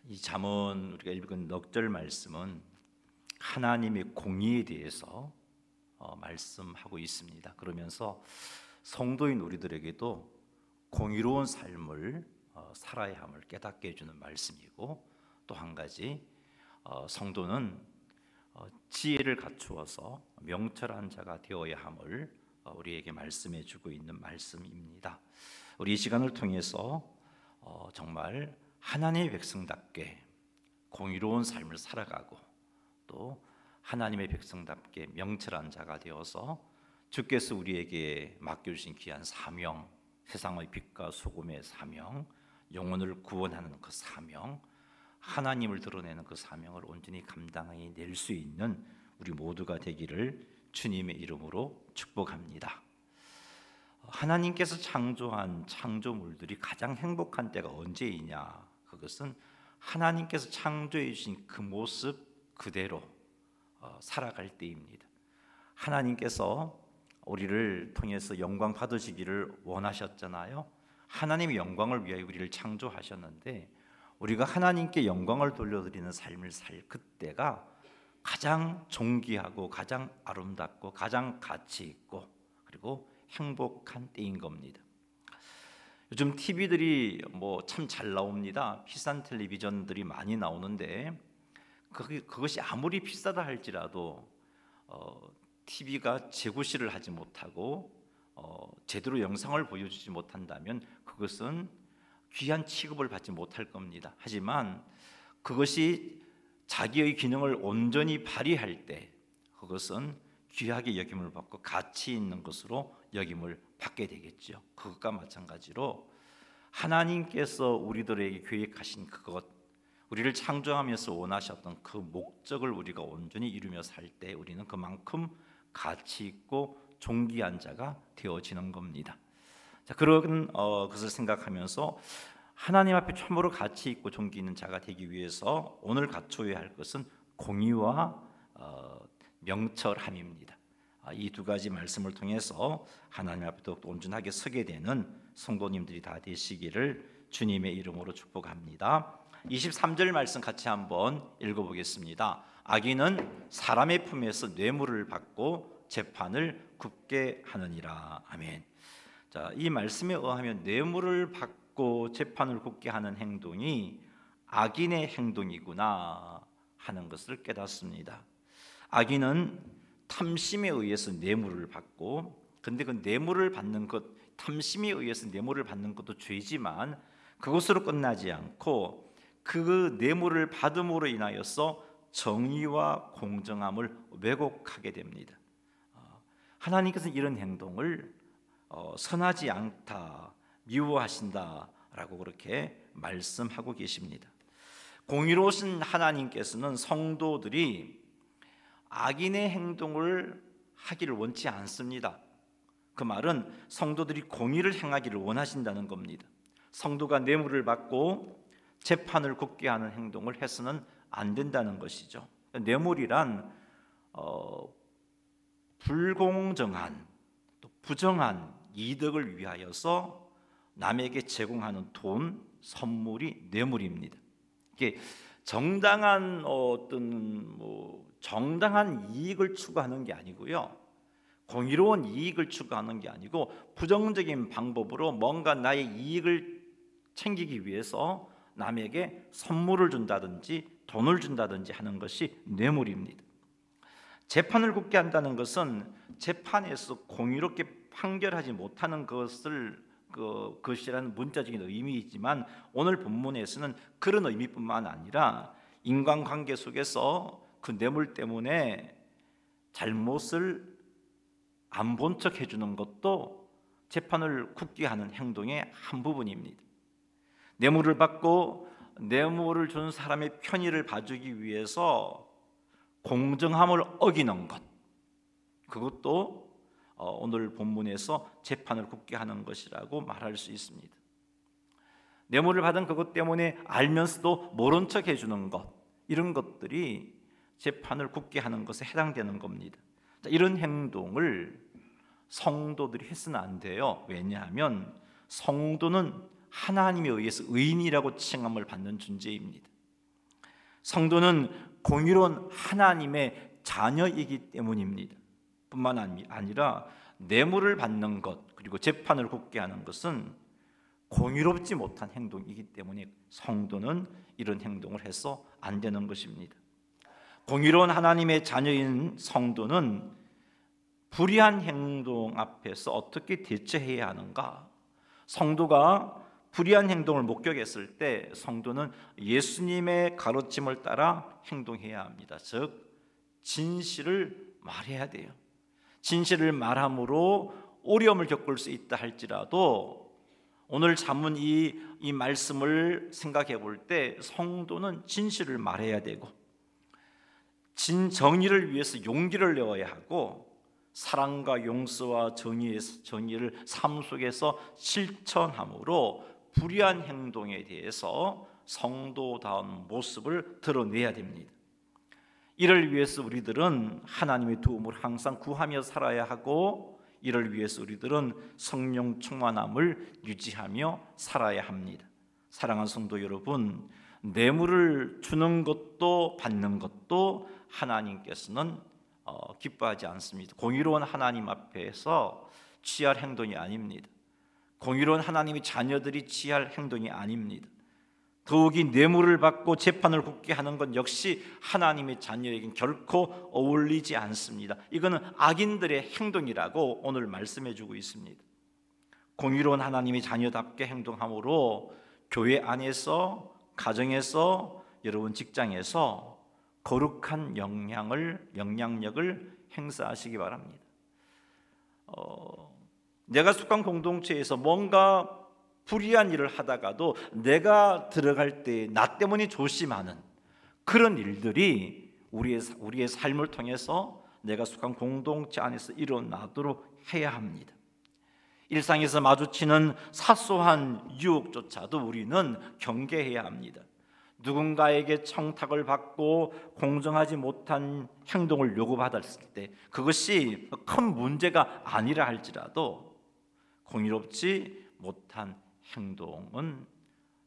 이 잠언 우리가 읽은 넉 절 말씀은 하나님의 공의에 대해서 말씀하고 있습니다. 그러면서 성도인 우리들에게도 공의로운 삶을 살아야 함을 깨닫게 해주는 말씀이고, 또 한 가지 성도는 지혜를 갖추어서 명철한 자가 되어야 함을 우리에게 말씀해 주고 있는 말씀입니다. 우리 이 시간을 통해서 정말 하나님의 백성답게 공의로운 삶을 살아가고, 또 하나님의 백성답게 명철한 자가 되어서 주께서 우리에게 맡겨주신 귀한 사명, 세상의 빛과 소금의 사명, 영혼을 구원하는 그 사명, 하나님을 드러내는 그 사명을 온전히 감당해 낼 수 있는 우리 모두가 되기를 주님의 이름으로 축복합니다. 하나님께서 창조한 창조물들이 가장 행복한 때가 언제이냐? 그것은 하나님께서 창조해 주신 그 모습 그대로 살아갈 때입니다. 하나님께서 우리를 통해서 영광 받으시기를 원하셨잖아요. 하나님의 영광을 위하여 우리를 창조하셨는데, 우리가 하나님께 영광을 돌려드리는 삶을 살 그때가 가장 존귀하고 가장 아름답고 가장 가치 있고 그리고 행복한 때인 겁니다. 요즘 TV들이 참 잘 나옵니다. 비싼 텔레비전들이 많이 나오는데 그것이 아무리 비싸다 할지라도 TV가 재구실을 하지 못하고 제대로 영상을 보여주지 못한다면 그것은 귀한 취급을 받지 못할 겁니다. 하지만 그것이 자기의 기능을 온전히 발휘할 때 그것은 귀하게 여김을 받고 가치 있는 것으로 여김을 받게 되겠죠. 그것과 마찬가지로 하나님께서 우리들에게 계획하신 그것, 우리를 창조하면서 원하셨던 그 목적을 우리가 온전히 이루며 살 때 우리는 그만큼 가치 있고 존귀한 자가 되어지는 겁니다. 자, 그런 것을 생각하면서 하나님 앞에 참으로 가치 있고 존귀 있는 자가 되기 위해서 오늘 갖춰야 할 것은 공의와 명철함입니다. 이 두 가지 말씀을 통해서 하나님 앞에 더욱 온전하게 서게 되는 성도님들이 다 되시기를 주님의 이름으로 축복합니다. 23절 말씀 같이 한번 읽어보겠습니다. 악인은 사람의 품에서 뇌물을 받고 재판을 굽게 하느니라. 아멘. 자, 이 말씀에 의하면 뇌물을 받고 재판을 굽게 하는 행동이 악인의 행동이구나 하는 것을 깨닫습니다. 악인은 탐심에 의해서 뇌물을 받고, 근데 그 뇌물을 받는 것, 탐심에 의해서 뇌물을 받는 것도 죄지만 그것으로 끝나지 않고 그 뇌물을 받음으로 인하여서 정의와 공정함을 왜곡하게 됩니다. 하나님께서는 이런 행동을 선하지 않다, 미워하신다라고 그렇게 말씀하고 계십니다. 공의로우신 하나님께서는 성도들이 악인의 행동을 하기를 원치 않습니다. 그 말은 성도들이 공의를 행하기를 원하신다는 겁니다. 성도가 뇌물을 받고 재판을 굽게 하는 행동을 해서는 안 된다는 것이죠. 뇌물이란 불공정한 또 부정한 이득을 위하여서 남에게 제공하는 돈, 선물이 뇌물입니다. 이게 정당한 정당한 이익을 추구하는 게 아니고요, 공의로운 이익을 추구하는 게 아니고 부정적인 방법으로 뭔가 나의 이익을 챙기기 위해서 남에게 선물을 준다든지 돈을 준다든지 하는 것이 뇌물입니다. 재판을 굽게 한다는 것은 재판에서 공의롭게 판결하지 못하는 것이라는 문자적인 의미이지만 오늘 본문에서는 그런 의미뿐만 아니라 인간관계 속에서 그 뇌물 때문에 잘못을 안 본 척 해주는 것도 재판을 굽게 하는 행동의 한 부분입니다. 뇌물을 받고 뇌물을 준 사람의 편의를 봐주기 위해서 공정함을 어기는 것, 그것도 오늘 본문에서 재판을 굽게 하는 것이라고 말할 수 있습니다. 뇌물을 받은 그것 때문에 알면서도 모른 척 해주는 것, 이런 것들이 재판을 굽게 하는 것에 해당되는 겁니다. 자, 이런 행동을 성도들이 해서는 안 돼요. 왜냐하면 성도는 하나님에 의해서 의인이라고 칭함을 받는 존재입니다. 성도는 공의로운 하나님의 자녀이기 때문입니다. 뿐만 아니라 뇌물을 받는 것 그리고 재판을 굳게 하는 것은 공의롭지 못한 행동이기 때문에 성도는 이런 행동을 해서 안 되는 것입니다. 공의로운 하나님의 자녀인 성도는 불의한 행동 앞에서 어떻게 대처해야 하는가? 성도가 불의한 행동을 목격했을 때 성도는 예수님의 가르침을 따라 행동해야 합니다. 즉 진실을 말해야 돼요. 진실을 말함으로 어려움을 겪을 수 있다 할지라도 오늘 잠언 이 말씀을 생각해 볼 때 성도는 진실을 말해야 되고 정의를 위해서 용기를 내어야 하고 사랑과 용서와 정의를 삶 속에서 실천함으로 불의한 행동에 대해서 성도다운 모습을 드러내야 됩니다. 이를 위해서 우리들은 하나님의 도움을 항상 구하며 살아야 하고 이를 위해서 우리들은 성령 충만함을 유지하며 살아야 합니다. 사랑하는 성도 여러분, 뇌물을 주는 것도 받는 것도 하나님께서는 기뻐하지 않습니다. 공의로운 하나님 앞에서 취할 행동이 아닙니다. 공의로운 하나님의 자녀들이 취할 행동이 아닙니다. 더욱이 뇌물을 받고 재판을 굳게 하는 것 역시 하나님의 자녀에겐 결코 어울리지 않습니다. 이거는 악인들의 행동이라고 오늘 말씀해 주고 있습니다. 공의로운 하나님의 자녀답게 행동함으로 교회 안에서, 가정에서, 여러분 직장에서 거룩한 영향력을 행사하시기 바랍니다. 내가 속한 공동체에서 뭔가 불의한 일을 하다가도 내가 들어갈 때 나 때문에 조심하는 그런 일들이 우리의 삶을 통해서 내가 속한 공동체 안에서 일어나도록 해야 합니다. 일상에서 마주치는 사소한 유혹조차도 우리는 경계해야 합니다. 누군가에게 청탁을 받고 공정하지 못한 행동을 요구받았을 때 그것이 큰 문제가 아니라 할지라도 공의롭지 못한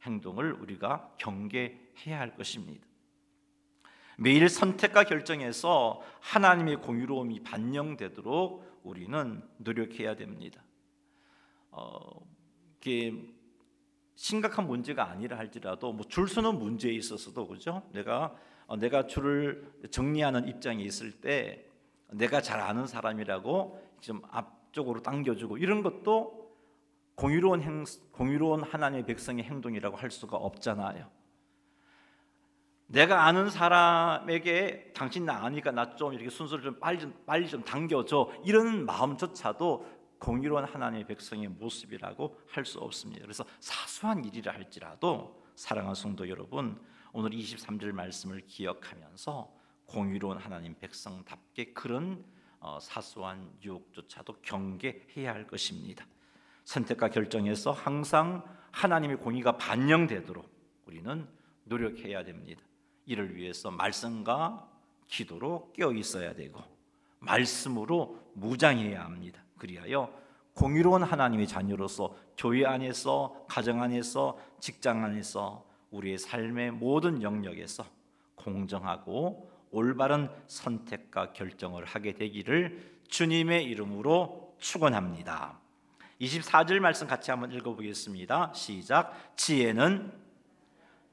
행동을 우리가 경계해야 할 것입니다. 매일 선택과 결정에서 하나님의 공의로움이 반영되도록 우리는 노력해야 됩니다. 이게 심각한 문제가 아니라 할지라도 줄 서는 문제에 있어서도 그죠? 내가 줄을 정리하는 입장에 있을 때 내가 잘 아는 사람이라고 좀 앞쪽으로 당겨주고 이런 것도 공의로운 하나님의 백성의 행동이라고 할 수가 없잖아요. 내가 아는 사람에게 당신 나 아니까 나 좀 이렇게 순서를 좀 빨리 좀 당겨줘 이런 마음조차도 공의로운 하나님의 백성의 모습이라고 할 수 없습니다. 그래서 사소한 일이라 할지라도 사랑하는 성도 여러분, 오늘 23절 말씀을 기억하면서 공의로운 하나님 백성답게 그런 사소한 유혹조차도 경계해야 할 것입니다. 선택과 결정에서 항상 하나님의 공의가 반영되도록 우리는 노력해야 됩니다. 이를 위해서 말씀과 기도로 깨어 있어야 되고 말씀으로 무장해야 합니다. 그리하여 공의로운 하나님의 자녀로서 교회 안에서, 가정 안에서, 직장 안에서 우리의 삶의 모든 영역에서 공정하고 올바른 선택과 결정을 하게 되기를 주님의 이름으로 축원합니다. 24절 말씀 같이 한번 읽어보겠습니다. 시작. 지혜는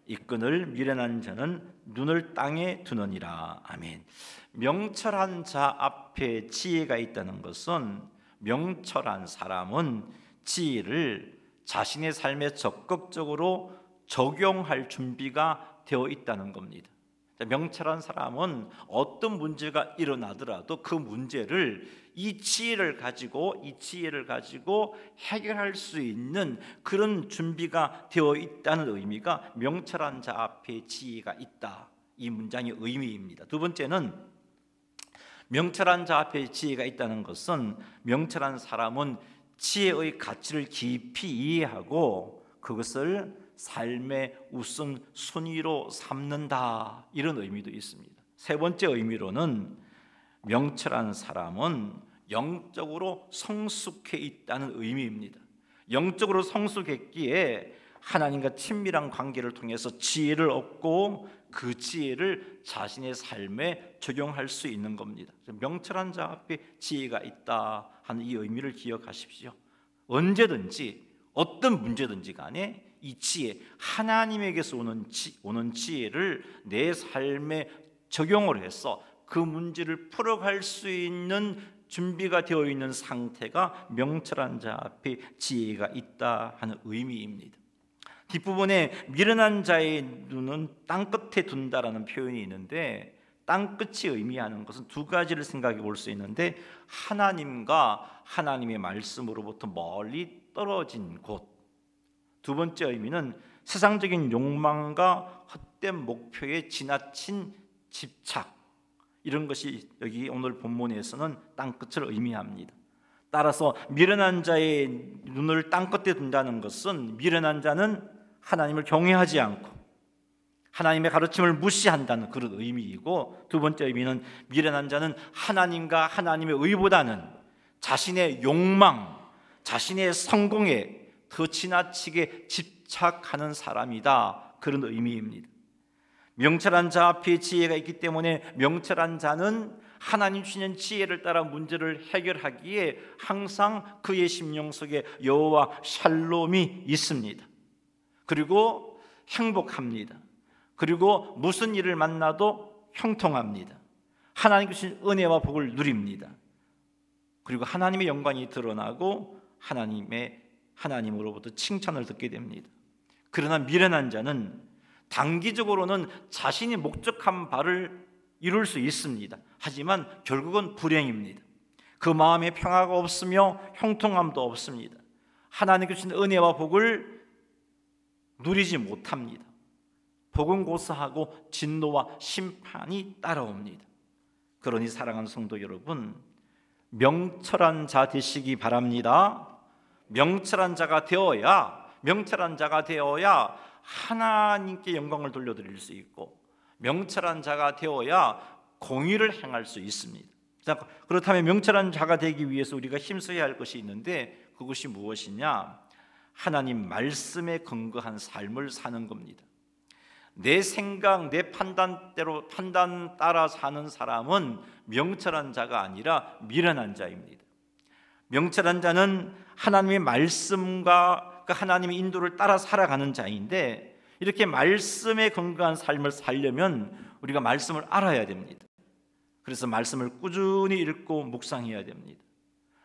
이끈을 미련한 자는 눈을 땅에 두느니라. 아멘. 명철한 자 앞에 지혜가 있다는 것은 명철한 사람은 지혜를 자신의 삶에 적극적으로 적용할 준비가 되어 있다는 겁니다. 명철한 사람은 어떤 문제가 일어나더라도 그 문제를 이 지혜를 가지고 해결할 수 있는 그런 준비가 되어 있다는 의미가 명철한 자 앞에 지혜가 있다. 이 문장의 의미입니다. 두 번째는 명철한 자 앞에 지혜가 있다는 것은 명철한 사람은 지혜의 가치를 깊이 이해하고 그것을 삶의 우선순위로 삼는다. 이런 의미도 있습니다. 세 번째 의미로는 명철한 사람은 영적으로 성숙해 있다는 의미입니다. 영적으로 성숙했기에 하나님과 친밀한 관계를 통해서 지혜를 얻고 그 지혜를 자신의 삶에 적용할 수 있는 겁니다. 명철한 자 앞에 지혜가 있다 하는 이 의미를 기억하십시오. 언제든지 어떤 문제든지 간에 이 지혜, 하나님에게서 오는 지혜를 내 삶에 적용을 해서 그 문제를 풀어갈 수 있는 준비가 되어 있는 상태가 명철한 자 앞에 지혜가 있다 하는 의미입니다. 뒷부분에 미련한 자의 눈은 땅끝에 둔다라는 표현이 있는데, 땅끝이 의미하는 것은 두 가지를 생각해 볼 수 있는데, 하나님과 하나님의 말씀으로부터 멀리 떨어진 곳. 두 번째 의미는 세상적인 욕망과 헛된 목표에 지나친 집착, 이런 것이 여기 오늘 본문에서는 땅끝을 의미합니다. 따라서 미련한 자의 눈을 땅끝에 둔다는 것은, 미련한 자는 하나님을 경외하지 않고 하나님의 가르침을 무시한다는 그런 의미이고, 두 번째 의미는 미련한 자는 하나님과 하나님의 의보다는 자신의 욕망, 자신의 성공에 더 지나치게 집착하는 사람이다, 그런 의미입니다. 명철한 자 앞에 지혜가 있기 때문에 명철한 자는 하나님 주시는 지혜를 따라 문제를 해결하기에 항상 그의 심령 속에 여호와 샬롬이 있습니다. 그리고 행복합니다. 그리고 무슨 일을 만나도 형통합니다. 하나님 주신 은혜와 복을 누립니다. 그리고 하나님의 영광이 드러나고 하나님으로부터 칭찬을 듣게 됩니다. 그러나 미련한 자는 단기적으로는 자신이 목적한 바를 이룰 수 있습니다. 하지만 결국은 불행입니다. 그 마음에 평화가 없으며 형통함도 없습니다. 하나님께 주신 은혜와 복을 누리지 못합니다. 복은 고사하고 진노와 심판이 따라옵니다. 그러니 사랑하는 성도 여러분, 명철한 자 되시기 바랍니다. 명철한 자가 되어야 하나님께 영광을 돌려드릴 수 있고, 명철한 자가 되어야 공의를 행할 수 있습니다. 자, 그렇다면 명철한 자가 되기 위해서 우리가 힘써야 할 것이 있는데, 그것이 무엇이냐? 하나님 말씀에 근거한 삶을 사는 겁니다. 내 생각, 내 판단 따라 사는 사람은 명철한 자가 아니라 미련한 자입니다. 명철한 자는 하나님의 말씀과 그 하나님의 인도를 따라 살아가는 자인데, 이렇게 말씀에 근거한 삶을 살려면 우리가 말씀을 알아야 됩니다. 그래서 말씀을 꾸준히 읽고 묵상해야 됩니다.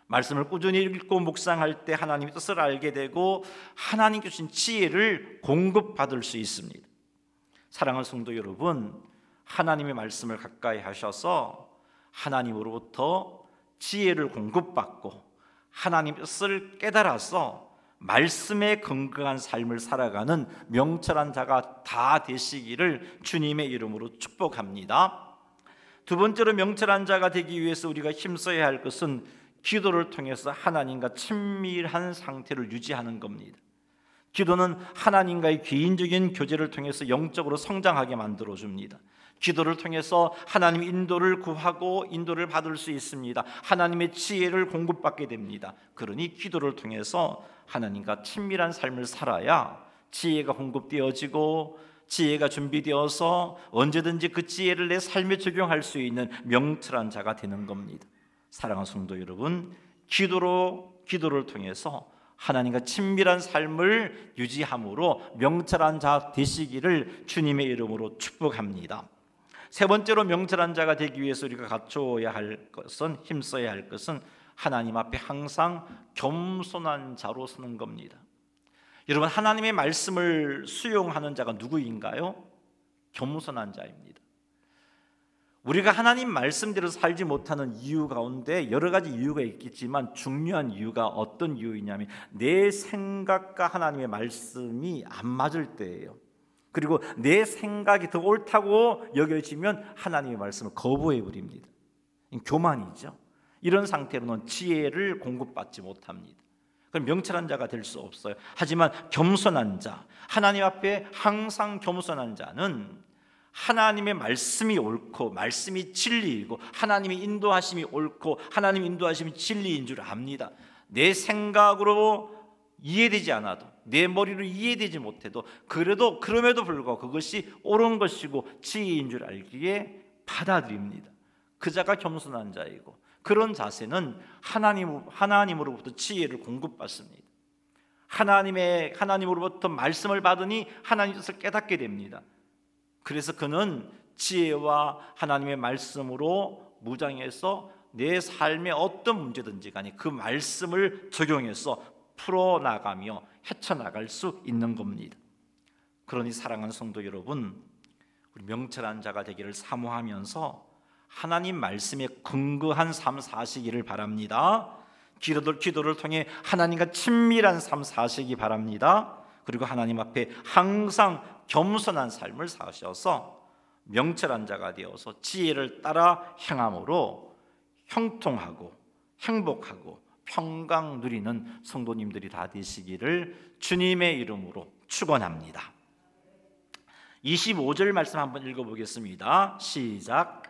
말씀을 꾸준히 읽고 묵상할 때 하나님의 뜻을 알게 되고 하나님께 주신 지혜를 공급받을 수 있습니다. 사랑하는 성도 여러분, 하나님의 말씀을 가까이 하셔서 하나님으로부터 지혜를 공급받고 하나님의 뜻을 깨달아서 말씀에 근거한 삶을 살아가는 명철한 자가 다 되시기를 주님의 이름으로 축복합니다. 두 번째로 명철한 자가 되기 위해서 우리가 힘써야 할 것은 기도를 통해서 하나님과 친밀한 상태를 유지하는 겁니다. 기도는 하나님과의 개인적인 교제를 통해서 영적으로 성장하게 만들어줍니다. 기도를 통해서 하나님의 인도를 구하고 인도를 받을 수 있습니다. 하나님의 지혜를 공급받게 됩니다. 그러니 기도를 통해서 하나님과 친밀한 삶을 살아야 지혜가 공급되어지고 지혜가 준비되어서 언제든지 그 지혜를 내 삶에 적용할 수 있는 명철한 자가 되는 겁니다. 사랑하는 성도 여러분, 기도를 통해서 하나님과 친밀한 삶을 유지함으로 명철한 자 되시기를 주님의 이름으로 축복합니다. 세 번째로 명철한 자가 되기 위해서 우리가 갖춰야 할 것은, 힘써야 할 것은 하나님 앞에 항상 겸손한 자로 서는 겁니다. 여러분, 하나님의 말씀을 수용하는 자가 누구인가요? 겸손한 자입니다. 우리가 하나님 말씀대로 살지 못하는 이유 가운데 여러 가지 이유가 있겠지만 중요한 이유가 어떤 이유이냐면 내 생각과 하나님의 말씀이 안 맞을 때예요. 그리고 내 생각이 더 옳다고 여겨지면 하나님의 말씀을 거부해 버립니다. 교만이죠. 이런 상태로는 지혜를 공급받지 못합니다. 그럼 명철한 자가 될 수 없어요. 하지만 겸손한 자, 하나님 앞에 항상 겸손한 자는 하나님의 말씀이 옳고 말씀이 진리이고 하나님의 인도하심이 옳고 하나님의 인도하심이 진리인 줄 압니다. 내 생각으로 이해되지 않아도, 내 머리로 이해되지 못해도, 그럼에도 불구하고 그것이 옳은 것이고 지혜인 줄 알기에 받아들입니다. 그 자가 겸손한 자이고, 그런 자세는 하나님으로부터 지혜를 공급받습니다. 하나님으로부터 말씀을 받으니 하나님 뜻을 깨닫게 됩니다. 그래서 그는 지혜와 하나님의 말씀으로 무장해서 내 삶의 어떤 문제든지 간에 그 말씀을 적용해서 풀어나가며 헤쳐나갈 수 있는 겁니다. 그러니 사랑하는 성도 여러분, 우리 명철한 자가 되기를 사모하면서 하나님 말씀에 근거한 삶 사시기를 바랍니다. 기도를 통해 하나님과 친밀한 삶 사시기 바랍니다. 그리고 하나님 앞에 항상 겸손한 삶을 사셔서 명철한 자가 되어서 지혜를 따라 행함으로 형통하고 행복하고 평강 누리는 성도님들이 다 되시기를 주님의 이름으로 축원합니다. 25절 말씀 한번 읽어보겠습니다. 시작.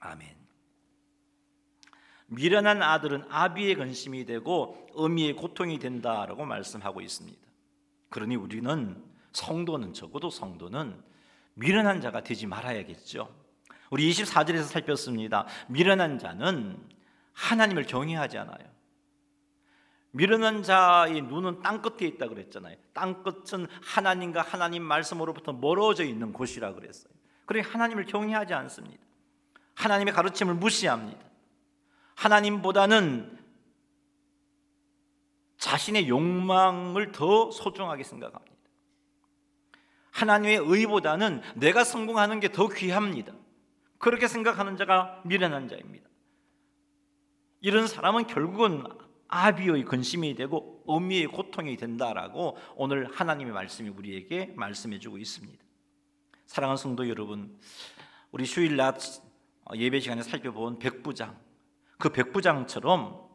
아멘. 미련한 아들은 아비의 근심이 되고 어미의 고통이 된다라고 말씀하고 있습니다. 그러니 우리는 적어도 성도는 미련한 자가 되지 말아야겠죠. 우리 24절에서 살폈습니다. 미련한 자는 하나님을 경외하지 않아요. 미련한 자의 눈은 땅끝에 있다 그랬잖아요. 땅끝은 하나님과 하나님 말씀으로부터 멀어져 있는 곳이라 그랬어요. 그러니 하나님을 경외하지 않습니다. 하나님의 가르침을 무시합니다. 하나님보다는 자신의 욕망을 더 소중하게 생각합니다. 하나님의 의보다는 내가 성공하는 게 더 귀합니다. 그렇게 생각하는 자가 미련한 자입니다. 이런 사람은 결국은 아비의 근심이 되고 어미의 고통이 된다라고 오늘 하나님의 말씀이 우리에게 말씀해 주고 있습니다. 사랑하는 성도 여러분, 우리 주일 낮 예배 시간에 살펴본 백부장, 그 백부장처럼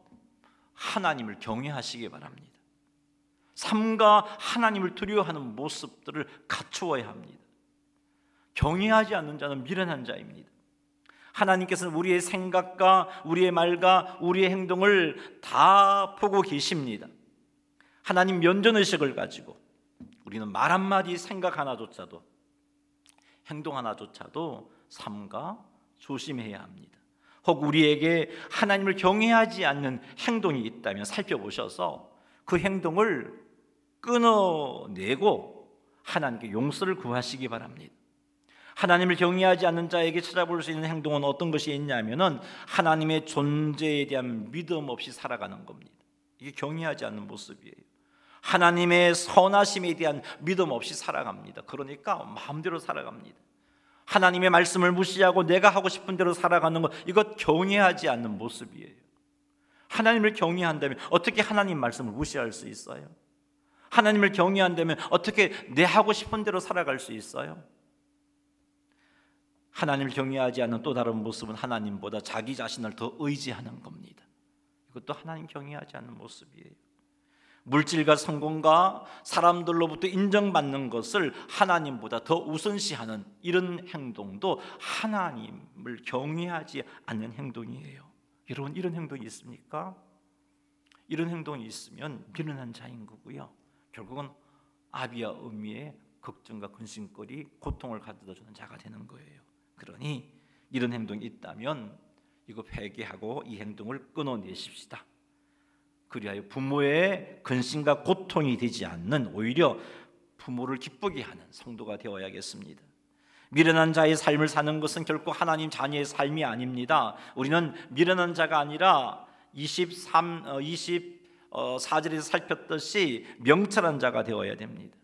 하나님을 경외하시기 바랍니다. 삶과 하나님을 두려워하는 모습들을 갖추어야 합니다. 경외하지 않는 자는 미련한 자입니다. 하나님께서는 우리의 생각과 우리의 말과 우리의 행동을 다 보고 계십니다. 하나님 면전의식을 가지고 우리는 말 한마디, 생각 하나조차도, 행동 하나조차도 삼가 조심해야 합니다. 혹 우리에게 하나님을 경외하지 않는 행동이 있다면 살펴보셔서 그 행동을 끊어내고 하나님께 용서를 구하시기 바랍니다. 하나님을 경외하지 않는 자에게 찾아볼 수 있는 행동은 어떤 것이 있냐면은 하나님의 존재에 대한 믿음 없이 살아가는 겁니다. 이게 경외하지 않는 모습이에요. 하나님의 선하심에 대한 믿음 없이 살아갑니다. 그러니까 마음대로 살아갑니다. 하나님의 말씀을 무시하고 내가 하고 싶은 대로 살아가는 것, 이것 경외하지 않는 모습이에요. 하나님을 경외한다면 어떻게 하나님 말씀을 무시할 수 있어요? 하나님을 경외한다면 어떻게 내 하고 싶은 대로 살아갈 수 있어요? 하나님을 경외하지 않는 또 다른 모습은 하나님보다 자기 자신을 더 의지하는 겁니다. 이것도 하나님 경외하지 않는 모습이에요. 물질과 성공과 사람들로부터 인정받는 것을 하나님보다 더 우선시하는 이런 행동도 하나님을 경외하지 않는 행동이에요. 여러분, 이런 행동이 있습니까? 이런 행동이 있으면 미련한 자인 거고요. 결국은 아비와 어미의 걱정과 근심거리, 고통을 가져다 주는 자가 되는 거예요. 그러니 이런 행동이 있다면 이거 회개하고 이 행동을 끊어내십시다. 그리하여 부모의 근심과 고통이 되지 않는, 오히려 부모를 기쁘게 하는 성도가 되어야겠습니다. 미련한 자의 삶을 사는 것은 결코 하나님 자녀의 삶이 아닙니다. 우리는 미련한 자가 아니라 24절에서 살폈듯이 명철한 자가 되어야 됩니다.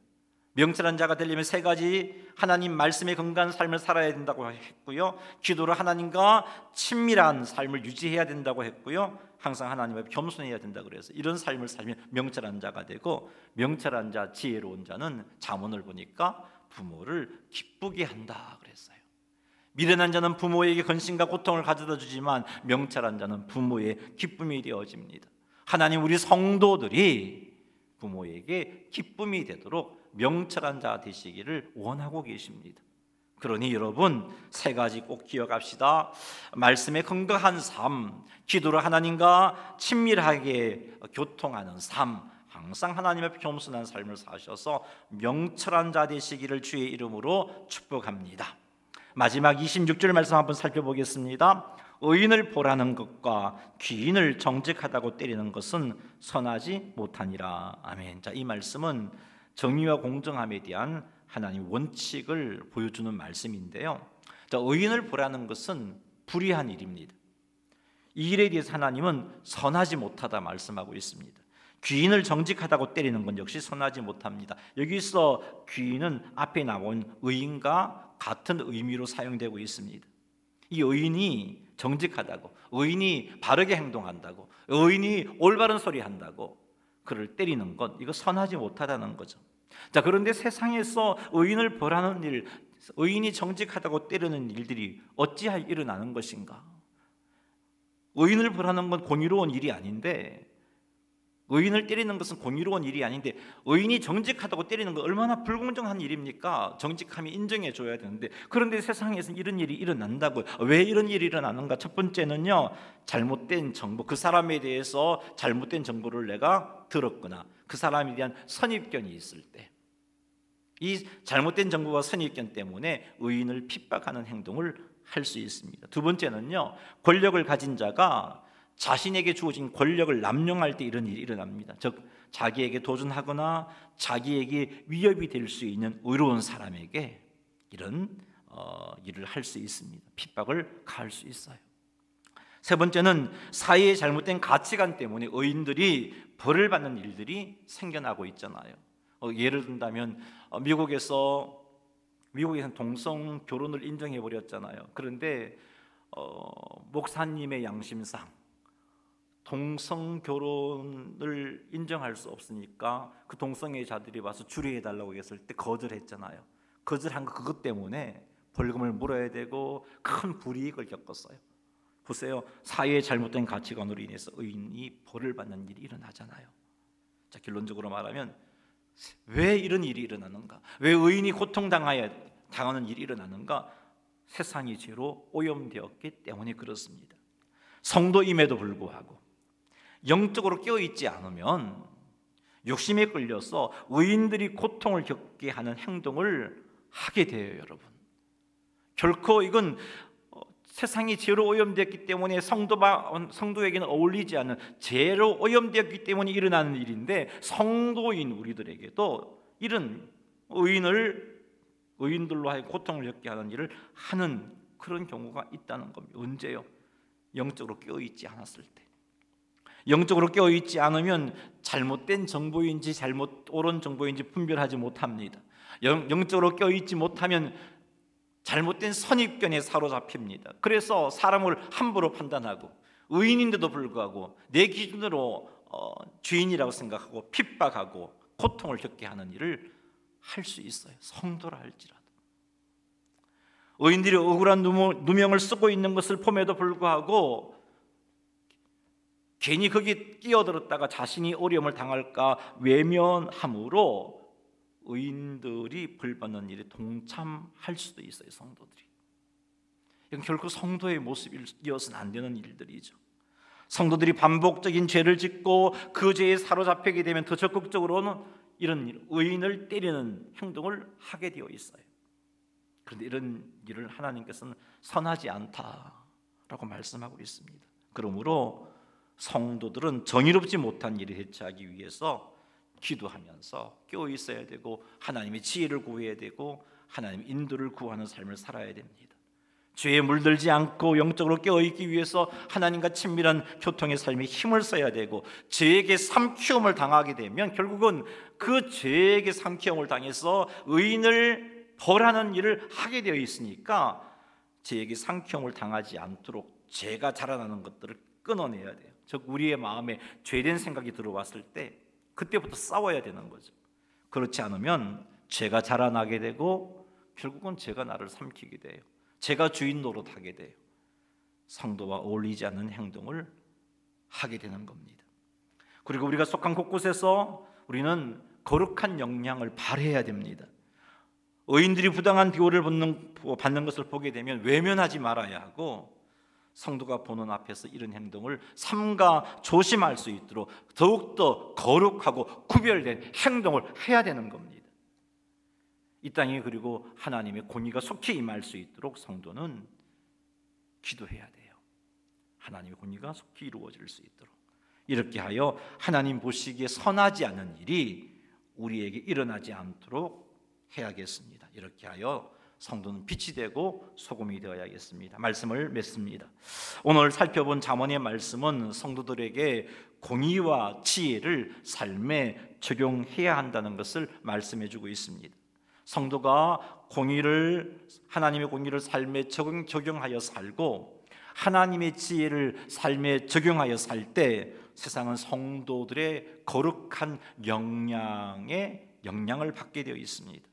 명철한 자가 되려면 세 가지 하나님 말씀에 근거한 삶을 살아야 된다고 했고요. 기도로 하나님과 친밀한 삶을 유지해야 된다고 했고요. 항상 하나님 앞에 겸손해야 된다고 그래서 이런 삶을 살면 명철한 자가 되고, 명철한 자, 지혜로운 자는 잠언을 보니까 부모를 기쁘게 한다 그랬어요. 미련한 자는 부모에게 근심과 고통을 가져다 주지만 명철한 자는 부모의 기쁨이 되어집니다. 하나님, 우리 성도들이 부모에게 기쁨이 되도록 명철한 자 되시기를 원하고 계십니다. 그러니 여러분, 세 가지 꼭 기억합시다. 말씀에 근거한 삶, 기도로 하나님과 친밀하게 교통하는 삶, 항상 하나님 앞에 겸손한 삶을 사셔서 명철한 자 되시기를 주의 이름으로 축복합니다. 마지막 26절 말씀 한번 살펴보겠습니다. 의인을 보라는 것과 귀인을 정직하다고 때리는 것은 선하지 못하니라. 아멘. 자, 이 말씀은 정의와 공정함에 대한 하나님 원칙을 보여주는 말씀인데요. 자, 의인을 보라는 것은 불의한 일입니다. 이 일에 대해서 하나님은 선하지 못하다 말씀하고 있습니다. 귀인을 정직하다고 때리는 건 역시 선하지 못합니다. 여기서 귀인은 앞에 나온 의인과 같은 의미로 사용되고 있습니다. 이 의인이 정직하다고, 의인이 바르게 행동한다고, 의인이 올바른 소리 한다고 그를 때리는 것, 이거 선하지 못하다는 거죠. 자, 그런데 세상에서 의인을 벌하는 일, 의인이 정직하다고 때리는 일들이 어찌하여 일어나는 것인가? 의인을 벌하는 건 공의로운 일이 아닌데, 의인을 때리는 것은 공의로운 일이 아닌데, 의인이 정직하다고 때리는 건 얼마나 불공정한 일입니까? 정직함이 인정해 줘야 되는데, 그런데 세상에서는 이런 일이 일어난다고요. 왜 이런 일이 일어나는가? 첫 번째는요, 잘못된 정보, 그 사람에 대해서 잘못된 정보를 내가 들었거나 그 사람에 대한 선입견이 있을 때, 이 잘못된 정보와 선입견 때문에 의인을 핍박하는 행동을 할 수 있습니다. 두 번째는요, 권력을 가진 자가 자신에게 주어진 권력을 남용할 때 이런 일이 일어납니다. 즉, 자기에게 도전하거나 자기에게 위협이 될 수 있는 의로운 사람에게 이런 일을 할 수 있습니다. 핍박을 가할 수 있어요. 세 번째는 사회의 잘못된 가치관 때문에 의인들이 벌을 받는 일들이 생겨나고 있잖아요. 예를 든다면 미국에서는 동성 결혼을 인정해 버렸잖아요. 그런데 목사님의 양심상 동성 결혼을 인정할 수 없으니까 그 동성애자들이 와서 주례해 달라고 했을 때 거절했잖아요. 거절한 거 그것 때문에 벌금을 물어야 되고 큰 불이익을 겪었어요. 보세요. 사회의 잘못된 가치관으로 인해서 의인이 벌을 받는 일이 일어나잖아요. 자, 결론적으로 말하면 왜 이런 일이 일어나는가? 왜 의인이 고통당하는 일이 일어나는가? 세상이 죄로 오염되었기 때문에 그렇습니다. 성도임에도 불구하고 영적으로 깨어있지 않으면 욕심에 끌려서 의인들이 고통을 겪게 하는 행동을 하게 돼요, 여러분. 결코 이건 세상이 죄로 오염되었기 때문에 성도에게는 어울리지 않는, 죄로 오염되었기 때문에 일어나는 일인데, 성도인 우리들에게도 이런 의인들로 하여 고통을 겪게 하는 일을 하는 그런 경우가 있다는 겁니다. 언제요? 영적으로 깨어있지 않았을 때. 영적으로 깨어있지 않으면 잘못된 정보인지 옳은 정보인지 분별하지 못합니다. 영적으로 깨어있지 못하면 잘못된 선입견에 사로잡힙니다. 그래서 사람을 함부로 판단하고 의인인데도 불구하고 내 기준으로 죄인이라고 생각하고 핍박하고 고통을 겪게 하는 일을 할 수 있어요. 성도라 할지라도. 의인들이 억울한 누명을 쓰고 있는 것을 봄에도 불구하고 괜히 거기에 끼어들었다가 자신이 어려움을 당할까 외면함으로 의인들이 벌받는 일에 동참할 수도 있어요. 성도들이. 이건 결코 성도의 모습이어서는 안 되는 일들이죠. 성도들이 반복적인 죄를 짓고 그 죄에 사로잡히게 되면 더 적극적으로는 이런 의인을 때리는 행동을 하게 되어 있어요. 그런데 이런 일을 하나님께서는 선하지 않다라고 말씀하고 있습니다. 그러므로 성도들은 정의롭지 못한 일을 해체하기 위해서 기도하면서 깨어 있어야 되고 하나님의 지혜를 구해야 되고 하나님의 인도를 구하는 삶을 살아야 됩니다. 죄에 물들지 않고 영적으로 깨어있기 위해서 하나님과 친밀한 교통의 삶에 힘을 써야 되고, 죄에게 삼키움을 당하게 되면 결국은 그 죄에게 삼키움을 당해서 의인을 벌하는 일을 하게 되어 있으니까 죄에게 삼키움을 당하지 않도록 죄가 자라나는 것들을 끊어내야 돼요. 즉 우리의 마음에 죄된 생각이 들어왔을 때 그때부터 싸워야 되는 거죠. 그렇지 않으면 죄가 자라나게 되고 결국은 죄가 나를 삼키게 돼요. 제가 주인 노릇하게 돼요. 성도와 어울리지 않는 행동을 하게 되는 겁니다. 그리고 우리가 속한 곳곳에서 우리는 거룩한 영향을 발휘해야 됩니다. 의인들이 부당한 비호를 받는 것을 보게 되면 외면하지 말아야 하고, 성도가 보는 앞에서 이런 행동을 삼가 조심할 수 있도록 더욱더 거룩하고 구별된 행동을 해야 되는 겁니다. 이 땅에 그리고 하나님의 공의가 속히 임할 수 있도록 성도는 기도해야 돼요. 하나님의 공의가 속히 이루어질 수 있도록. 이렇게 하여 하나님 보시기에 선하지 않은 일이 우리에게 일어나지 않도록 해야겠습니다. 이렇게 하여 성도는 빛이 되고 소금이 되어야겠습니다. 말씀을 맺습니다. 오늘 살펴본 잠언의 말씀은 성도들에게 공의와 지혜를 삶에 적용해야 한다는 것을 말씀해 주고 있습니다. 성도가 하나님의 공의를 삶에 적용하여 살고 하나님의 지혜를 삶에 적용하여 살 때 세상은 성도들의 거룩한 영향을 받게 되어 있습니다.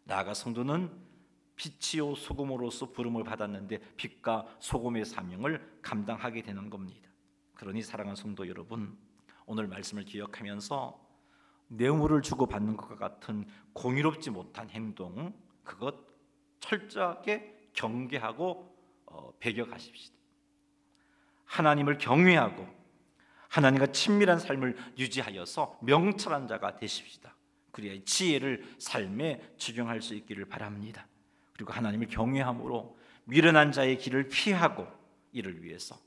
나아가 성도는 빛이요 소금으로서 부름을 받았는데 빛과 소금의 사명을 감당하게 되는 겁니다. 그러니 사랑하는 성도 여러분, 오늘 말씀을 기억하면서 뇌물을 주고받는 것과 같은 공의롭지 못한 행동, 그것 철저하게 경계하고 배격하십시다. 하나님을 경외하고 하나님과 친밀한 삶을 유지하여서 명철한 자가 되십시다. 그래야 지혜를 삶에 적용할 수 있기를 바랍니다. 그리고 하나님을 경외함으로 미련한 자의 길을 피하고 이를 위해서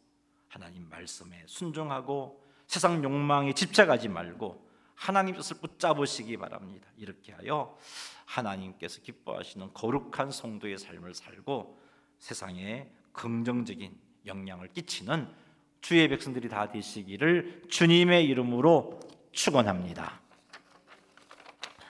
하나님 말씀에 순종하고 세상 욕망에 집착하지 말고 하나님 뜻을 붙잡으시기 바랍니다. 이렇게 하여 하나님께서 기뻐하시는 거룩한 성도의 삶을 살고 세상에 긍정적인 영향을 끼치는 주의 백성들이 다 되시기를 주님의 이름으로 축원합니다.